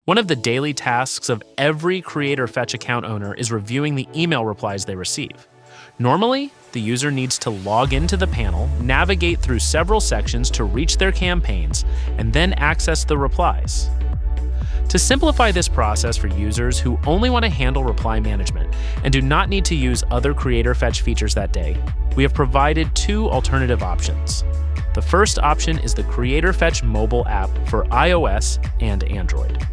One of the daily tasks of every CreatorFetch account owner is reviewing the email replies they receive. Normally, the user needs to log into the panel, navigate through several sections to reach their campaigns, and then access the replies. To simplify this process for users who only want to handle reply management and do not need to use other CreatorFetch features that day, we have provided two alternative options. The first option is the CreatorFetch mobile app for iOS and Android.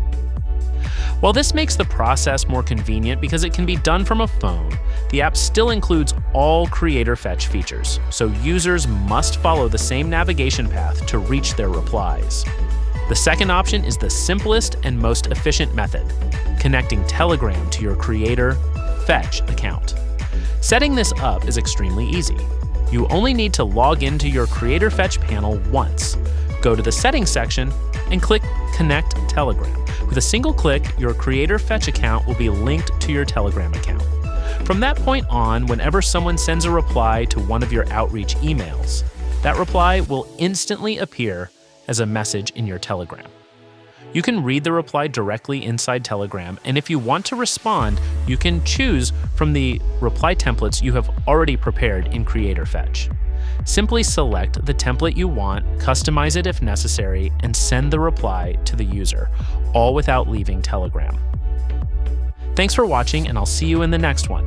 While this makes the process more convenient because it can be done from a phone, the app still includes all CreatorFetch features, so users must follow the same navigation path to reach their replies. The second option is the simplest and most efficient method, connecting Telegram to your CreatorFetch account. Setting this up is extremely easy. You only need to log into your CreatorFetch panel once, go to the Settings section, and click Connect Telegram. With a single click, your CreatorFetch account will be linked to your Telegram account. From that point on, whenever someone sends a reply to one of your outreach emails, that reply will instantly appear as a message in your Telegram. You can read the reply directly inside Telegram, and if you want to respond, you can choose from the reply templates you have already prepared in CreatorFetch. Simply select the template you want, customize it if necessary, and send the reply to the user, all without leaving Telegram. Thanks for watching, and I'll see you in the next one.